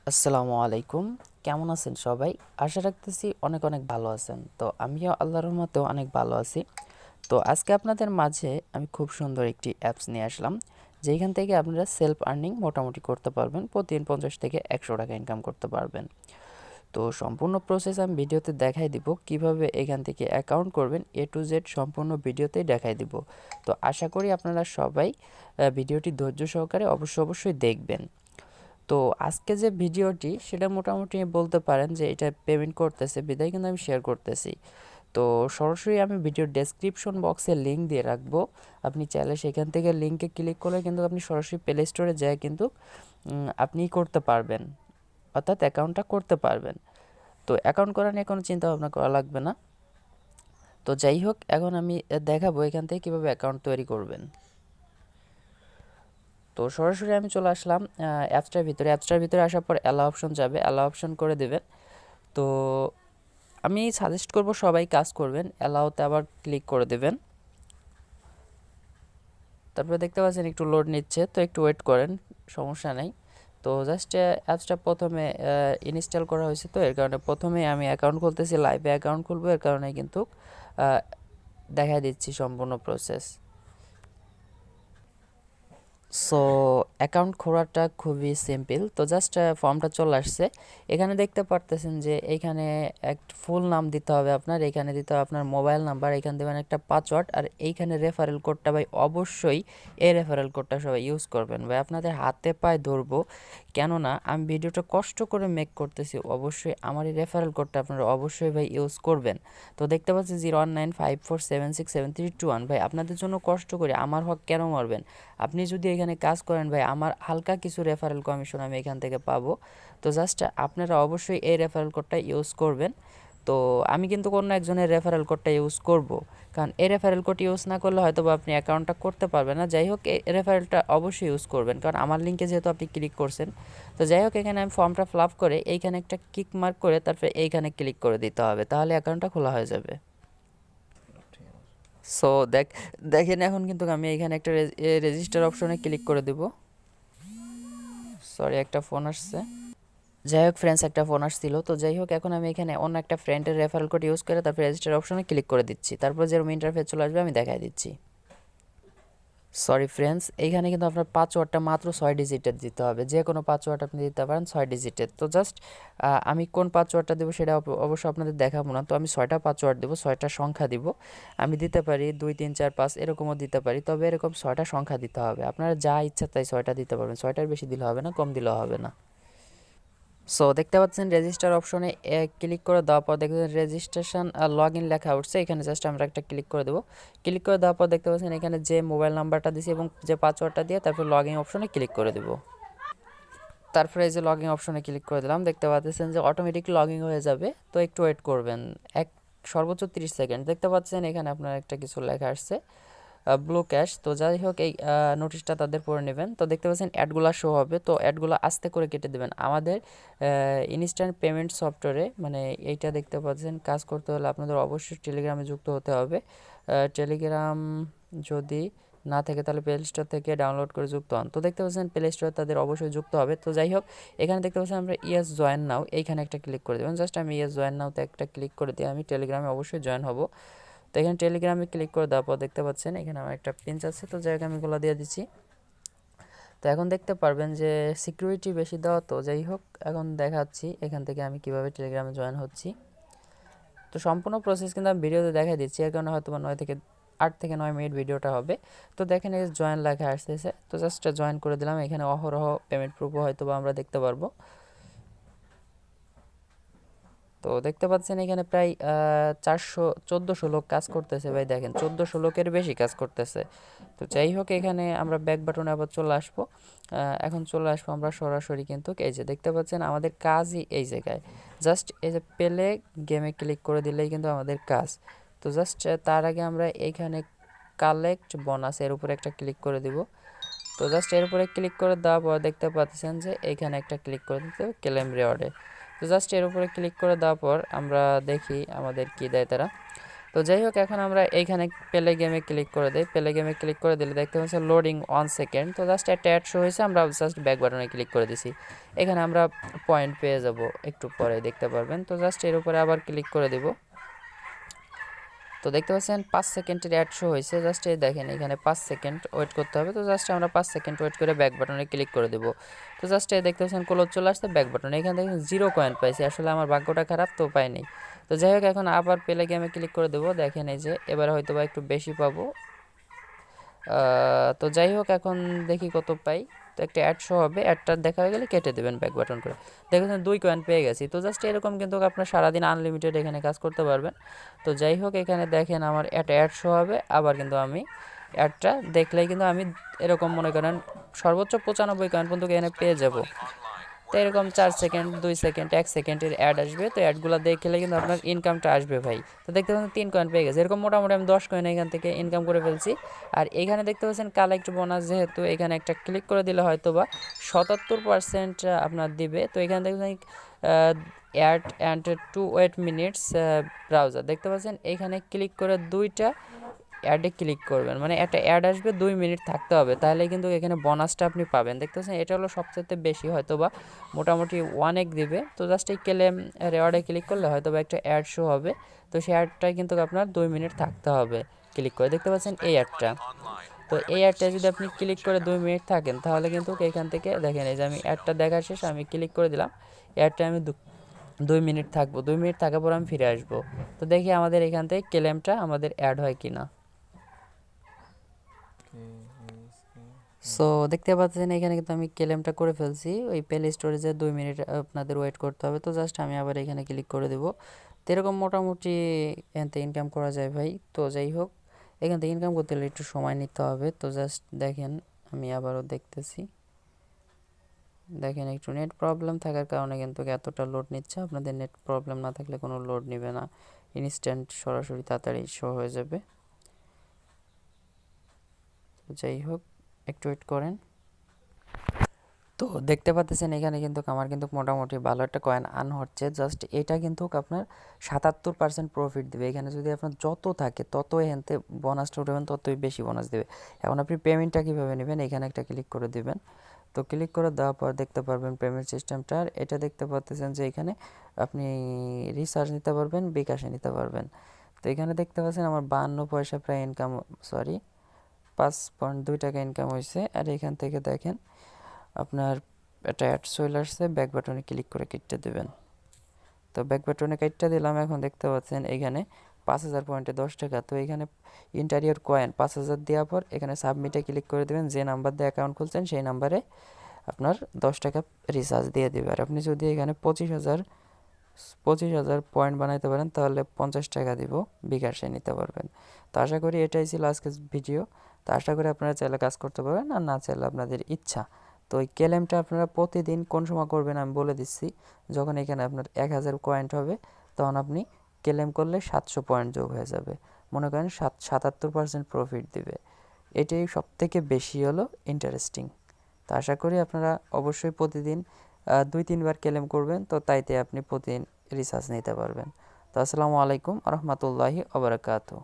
আসসালামু আলাইকুম। কেমন আছেন সবাই? আশা রাখতেছি অনেক অনেক ভালো আছেন। তো আমিও আল্লাহর রহমতেও অনেক ভালো আছি। তো আজকে আপনাদের মাঝে আমি খুব সুন্দর একটি অ্যাপস নিয়ে আসলাম, যেখান থেকে আপনারা সেলফ আর্নিং মোটামুটি করতে পারবেন। প্রতিদিন 50 থেকে 100 টাকা ইনকাম করতে পারবেন। তো সম্পূর্ণ প্রসেস আমি ভিডিওতে দেখাই দিব, কিভাবে এখান থেকে অ্যাকাউন্ট করবেন এ টু জেড সম্পূর্ণ ভিডিওতেই দেখাই দিব। তো আশা করি আপনারা সবাই ভিডিওটি ধৈর্য সহকারে অবশ্যই দেখবেন। তো আজকে যে ভিডিওটি সেটা মোটামুটি বলতে পারেন যে এটা পেমেন্ট করতেছে বিদায় কিন্তু আমি শেয়ার করতেছি। তো সরাসরি আমি ভিডিওর ডেসক্রিপশন বক্সে লিঙ্ক দিয়ে রাখবো। আপনি চাইলে সেখান থেকে লিঙ্কে ক্লিক করলে কিন্তু আপনি সরাসরি প্লে স্টোরে যায় কিন্তু আপনি করতে পারবেন, অর্থাৎ অ্যাকাউন্টটা করতে পারবেন। তো অ্যাকাউন্ট করা নিয়ে কোনো চিন্তা ভাবনা করা লাগবে না। তো যাই হোক, এখন আমি দেখাবো এখান থেকে কীভাবে অ্যাকাউন্ট তৈরি করবেন। তো সরাসরি আমি চলে আসলাম অ্যাপসটার ভিতরে আসার পর অ্যালাও অপশন যাবে, অ্যালাও অপশন করে দেবেন। তো আমি সাজেস্ট করব সবাই কাজ করবেন, অ্যালাওতে আবার ক্লিক করে দেবেন। তারপরে দেখতে পাচ্ছেন একটু লোড নিচ্ছে, তো একটু ওয়েট করেন, সমস্যা নেই। তো জাস্ট অ্যাপসটা প্রথমে ইনস্টল করা হয়েছে, তো এর কারণে প্রথমে আমি অ্যাকাউন্ট খুলতেছি, লাইভে অ্যাকাউন্ট খুলবো, এর কারণে কিন্তু দেখা দিচ্ছি সম্পূর্ণ প্রসেস। সো অ্যাকাউন্ট খোলাটা খুবই সিম্পল। তো জাস্ট ফর্মটা চলে আসছে। এখানে দেখতে পারতেছেন যে এইখানে এক ফুল নাম দিতে হবে আপনার, এখানে দিতে হবে আপনার মোবাইল নাম্বার, এখানে দেবেন একটা পাসওয়ার্ড, আর এইখানে রেফারেল কোডটা ভাই অবশ্যই এই রেফারেল কোডটা সবাই ইউজ করবেন ভাই, আপনাদের হাতে পায়ে ধরবো। কেননা আমি ভিডিওটা কষ্ট করে মেক করতেছি, অবশ্যই আমার এই রেফারেল কোডটা আপনারা অবশ্যই ভাই ইউজ করবেন। তো দেখতে পাচ্ছি 01954767321 ভাই, আপনাদের জন্য কষ্ট করে আমার হক কেন মারবেন? আপনি যদি এখানে কাজ করেন ভাই, আমার হালকা কিছু রেফারেল কমিশন আমি এখান থেকে পাবো। তো জাস্ট আপনারা অবশ্যই এই রেফারেল কোডটা ইউজ করবেন। তো আমি কিন্তু কোনো একজনের রেফারেল কোডটা ইউজ করব, কারণ এই রেফারেল কোড ইউজ না করলে হয়তো বা আপনি অ্যাকাউন্টটা করতে পারবেন না। যাই হোক, এই রেফারেলটা অবশ্যই ইউজ করবেন, কারণ আমার লিঙ্কে যেহেতু আপনি ক্লিক করছেন। তো যাই হোক, এখানে আমি ফর্মটা ফিল আপ করে এইখানে একটা কিক মার্ক করে তারপরে এইখানে ক্লিক করে দিতে হবে, তাহলে অ্যাকাউন্টটা খোলা হয়ে যাবে। সো দেখেন এখন কিন্তু আমি এখানে একটা রেজিস্টার অপশনে ক্লিক করে দেব। সরি, একটা ফোন আসছে। যাই হোক ফ্রেন্ডস, একটা ফোন আসছিল। তো যাই হোক, এখন আমি এখানে অন্য একটা ফ্রেন্ডের রেফারেল কোড ইউজ করে তারপর রেজিস্টার অপশনে ক্লিক করে দিচ্ছি, তারপর যেরকম ইন্টারফেস চলে আসবে আমি দেখাই দিচ্ছি। সরি ফ্রেন্ডস, এইখানে কিন্তু আপনার পাসওয়ার্ডটা মাত্র 6 ডিজিটের দিতে হবে, যে কোনো পাসওয়ার্ড আপনি দিতে পারেন 6 ডিজিটের। তো জাস্ট আমি কোন পাসওয়ার্ডটা দেবো সেটা অবশ্য আপনাদের দেখাবো না। তো আমি 6টা পাসওয়ার্ড দেবো, 6টা সংখ্যা দিব। আমি দিতে পারি 2 3 4 5 এরকমও দিতে পারি, তবে এরকম 6টা সংখ্যা দিতে হবে। আপনারা যা ইচ্ছা তাই 6টা দিতে পারবেন, 6টার বেশি দিলে হবে না, কম দিলেও হবে না। সো দেখতে পাচ্ছেন রেজিস্টার অপশনে ক্লিক করে দেওয়ার পর দেখবেন রেজিস্ট্রেশন লগ ইন লেখা উঠছে, এখানে জাস্ট আমরা একটা ক্লিক করে দেবো। ক্লিক করে দেওয়ার পর দেখতে পাচ্ছেন এখানে যে মোবাইল নাম্বারটা দিয়েছি এবং যে পাসওয়ার্ডটা দিয়ে তারপর লগ ইন অপশনে ক্লিক করে দেবো। তারপরে এই যে লগ ইন অপশনে ক্লিক করে দিলাম, দেখতে পাচ্ছেন যে অটোমেটিক লগ ইন হয়ে যাবে। তো একটু ওয়েট করবেন, এক সর্বোচ্চ 30 সেকেন্ড। দেখতে পাচ্ছেন এখানে আপনার একটা কিছু লেখা আসছে ব্লু ক্যাশ। তো যাই হোক, এই নোটিশটা তাদের পড়ে নেবেন। তো দেখতে পাচ্ছেন অ্যাডগুলো শো হবে, তো অ্যাডগুলো আস্তে করে কেটে দেবেন। আমাদের ইনস্ট্যান্ট পেমেন্ট সফটওয়্যারে মানে এইটা দেখতে পাচ্ছেন, কাজ করতে হলে আপনাদের অবশ্যই টেলিগ্রামে যুক্ত হতে হবে। টেলিগ্রাম যদি না থাকে তাহলে প্লে স্টোর থেকে ডাউনলোড করে যুক্ত হন। তো দেখতে পাচ্ছেন প্লে স্টোরে তাদের অবশ্যই যুক্ত হবে। তো যাই হোক, এখানে দেখতে পাচ্ছেন আমরা ইয়েস জয়েন নাও, এইখানে একটা ক্লিক করে দেবেন। জাস্ট আমি ইয়েস জয়েন নাওতে একটা ক্লিক করে দিয়ে আমি টেলিগ্রামে অবশ্যই জয়েন হব। তো এখানে টেলিগ্রামে ক্লিক করে দেওয়ার পর দেখতে পাচ্ছেন এখানে আমার একটা পিন আছে, তো যাই হোক আমি এগুলো দিয়ে দিচ্ছি। তো এখন দেখতে পারবেন যে সিকিউরিটি বেশি দেওয়া, তো যাই হোক এখন দেখাচ্ছি এখান থেকে আমি কিভাবে টেলিগ্রামে জয়েন হচ্ছি। তো সম্পূর্ণ প্রসেস কিন্তু আমি ভিডিওতে দেখাই দিচ্ছি, এর কারণে হয়তো 8 থেকে 9 মিনিট ভিডিওটা হবে। তো দেখেন এই জয়েন লেখা আসতেছে, তো জাস্ট জয়েন করে দিলাম। এখানে অহরহ পেমেন্ট প্রুফও হয়তো বা আমরা দেখতে পারবো। তো দেখতে পাচ্ছেন এখানে প্রায় 1400 লোক কাজ করতেছে ভাই, দেখেন 1400 লোকের বেশি কাজ করতেছে। তো যাই হোক, এখানে আমরা ব্যাক বাটনে আবার চলে আসবো। এখন চলে আসবো আমরা সরাসরি, কিন্তু এই যে দেখতে পাচ্ছেন আমাদের কাজই এই জায়গায়। জাস্ট এই যে পেলে গেমে ক্লিক করে দিলেই কিন্তু আমাদের কাজ। তো জাস্ট তার আগে আমরা এইখানে কালেক্ট বোনাস এর উপরে একটা ক্লিক করে দিব। তো জাস্ট এর উপরে ক্লিক করে দেওয়ার পর দেখতে পাচ্ছেন যে এইখানে একটা ক্লিক করে দিতে হবে ক্লেম রিওয়ার্ডে। তো জাস্ট এর উপরে ক্লিক করে দেওয়ার পর আমরা দেখি আমাদের কি দেয় তারা। তো যাই হোক এখন আমরা এইখানে প্লে গেমে ক্লিক করে দিই। প্লে গেমে ক্লিক করে দিলে দেখতে পাচ্ছি লোডিং 1 সেকেন্ড। তো জাস্ট একটা অ্যাড শো হয়েছে, আমরা জাস্ট ব্যাক বাটনে ক্লিক করে দিছি। এখানে আমরা পয়েন্ট পেয়ে যাব, একটু পরে দেখতে পারবেন। তো জাস্ট এর উপরে আবার ক্লিক করে দেব। তো দেখতে পাচ্ছেন 5 সেকেন্ডের অ্যাড শো হয়েছে। জাস্ট এই দেখেন এখানে 5 সেকেন্ড ওয়েট করতে হবে। তো জাস্ট আমরা 5 সেকেন্ড ওয়েট করে ব্যাক বাটনে ক্লিক করে দেব। তো জাস্ট এই দেখতে পাচ্ছেন ক্লোজ চলে আসছে ব্যাক বাটনে। এখানে দেখেন 0 কয়েন পাইছি, আসলে আমার ভাগ্যটা খারাপ তো পাইনি। তো যাই হোক এখন আবার প্লে গেমে ক্লিক করে দেবো। দেখেন এই যে এবার হয়তো বা একটু বেশি পাবো। তো যাই হোক এখন দেখি কত পাই। তো একটা অ্যাড শো হবে, অ্যাডটা দেখা হয়ে গেলে কেটে দেবেন ব্যাক বাটন করে। দেখেছেন 2 কয়েন পেয়ে গেছি। তো জাস্ট এরকম কিন্তু আপনার সারাদিন আনলিমিটেড এখানে কাজ করতে পারবেন। তো যাই হোক এখানে দেখেন আমার একটা অ্যাড শো হবে, আবার কিন্তু আমি অ্যাডটা দেখলেই কিন্তু আমি এরকম মনে করেন সর্বোচ্চ 95 কয়েন পর্যন্ত এখানে পেয়ে যাব। তো এরকম 4 সেকেন্ড 2 সেকেন্ড 1 সেকেন্ডের অ্যাড আসবে। তো অ্যাডগুলো দেখলে কিন্তু আপনার ইনকামটা আসবে ভাই। তো দেখতে পাচ্ছেন 3 কয়েন পেয়ে গেছে। এরকম মোটামুটি আমি 10 কয়েন এখান থেকে ইনকাম করে ফেলছি। আর এখানে দেখতে পাচ্ছেন কালেক্ট বোনাস, যেহেতু এখানে একটা ক্লিক করে দিলে হয়তো বা 77% আপনার দিবে। তো এখানে দেখবেন add and 2 wait minutes browser দেখতে পাচ্ছেন, এখানে ক্লিক করে দুইটা অ্যাডে ক্লিক করবেন, মানে একটা অ্যাড আসবে 2 মিনিট থাকতে হবে, তাহলে কিন্তু এখানে বোনাসটা আপনি পাবেন। দেখতে পাচ্ছেন এটা হলো সবচেয়ে বেশি, হয়তো বা মোটামুটি 1 দিবে। তো জাস্ট এই ক্লেম রেওয়ার্ডে ক্লিক করলে হয়তো বা একটা অ্যাড শো হবে। তো সেই অ্যাডটাই কিন্তু আপনার 2 মিনিট থাকতে হবে ক্লিক করে। দেখতে পাচ্ছেন এই অ্যাডটা। তো এই অ্যাডটা যদি আপনি ক্লিক করে 2 মিনিট থাকেন তাহলে কিন্তু এখান থেকে দেখেন এই যে আমি অ্যাডটা দেখা শেষ, আমি ক্লিক করে দিলাম। অ্যাডটা আমি 2 মিনিট থাকবো, 2 মিনিট থাকার পর আমি ফিরে আসবো। তো দেখি আমাদের এখান থেকে ক্লেমটা আমাদের অ্যাড হয় কিনা। সো দেখতে পাচ্ছেন এখানে কিন্তু আমি ক্লেমটা করে ফেলছি। ওই প্লে স্টোরেজে 2 মিনিট আপনাদের ওয়েট করতে হবে। তো জাস্ট আমি আবার এখানে ক্লিক করে দেবো। তো এরকম মোটামুটি এখান থেকে ইনকাম করা যায় ভাই। তো যাই হোক এখান থেকে ইনকাম করতে হলে একটু সময় নিতে হবে। তো জাস্ট দেখেন আমি আবারও দেখতেছি। দেখেন একটু নেট প্রবলেম থাকার কারণে কিন্তু এতটা লোড নিচ্ছে। আপনাদের নেট প্রবলেম না থাকলে কোনো লোড নেবে না, ইনস্ট্যান্ট সরাসরি তাড়াতাড়ি শো হয়ে যাবে। তো যাই হোক একটু ওয়েট করেন। তো দেখতে পাচ্ছেন এখানে কিন্তু আমার কিন্তু মোটামুটি ভালো একটা কয়েন আর্ন হচ্ছে। জাস্ট এটা কিন্তু আপনার 77% প্রফিট দেবে। এখানে যদি আপনার যত থাকে তত এখানে বোনাসটা উঠাবেন ততই বেশি বোনাস দেবে। এখন আপনি পেমেন্টটা কীভাবে নেবেন, এখানে একটা ক্লিক করে দেবেন। তো ক্লিক করে দেওয়ার পর দেখতে পারবেন পেমেন্ট সিস্টেমটা। আর এটা দেখতে পাচ্ছেন যে এখানে আপনি রিচার্জ নিতে পারবেন, বিকাশে নিতে পারবেন। তো এখানে দেখতে পাচ্ছেন আমার 52 পয়সা প্রায় ইনকাম, সরি 5.2 টাকা ইনকাম হয়েছে। আর এখান থেকে দেখেন আপনার একটা অ্যাড চলে আসছে, ব্যাক বাটনে ক্লিক করে কেটে দেবেন। তো ব্যাক বাটনে কেটে দিলাম। এখন দেখতে পাচ্ছেন এখানে 5000 পয়েন্টে 10 টাকা। তো এখানে ইন্টারিয়র কয়েন 5000 দেওয়ার পর এখানে সাবমিটে ক্লিক করে দেবেন। যে নাম্বার দিয়ে অ্যাকাউন্ট খুলছেন সেই নাম্বারে আপনার 10 টাকা রিচার্জ দিয়ে দেবে। আর আপনি যদি এখানে 25,000 পয়েন্ট বানাইতে পারেন তাহলে 50 টাকা দিব, বিকাশে নিতে পারবেন। তো আশা করি এটাই ছিল আজকের ভিডিও। তো আশা করি আপনারা চাইলে কাজ করতে পারবেন, আর না চাইলে আপনাদের ইচ্ছা। তো এই ক্লেমটা আপনারা প্রতিদিন কোন সময় করবেন আমি বলে দিচ্ছি। যখন এখানে আপনার 1000 পয়েন্ট হবে তখন আপনি ক্লেম করলে 700 পয়েন্ট যোগ হয়ে যাবে। মনে করেন 77% প্রফিট দিবে। এটাই সবথেকে বেশি হলো ইন্টারেস্টিং। তো আশা করি আপনারা অবশ্যই প্রতিদিন 2-3 বার ক্লেম করবেন, তো তাইতে আপনি প্রতিদিন রিচার্জ নিতে পারবেন। তো আসসালামু আলাইকুম রহমতুল্লাহি ওয়া বারাকাতুহু।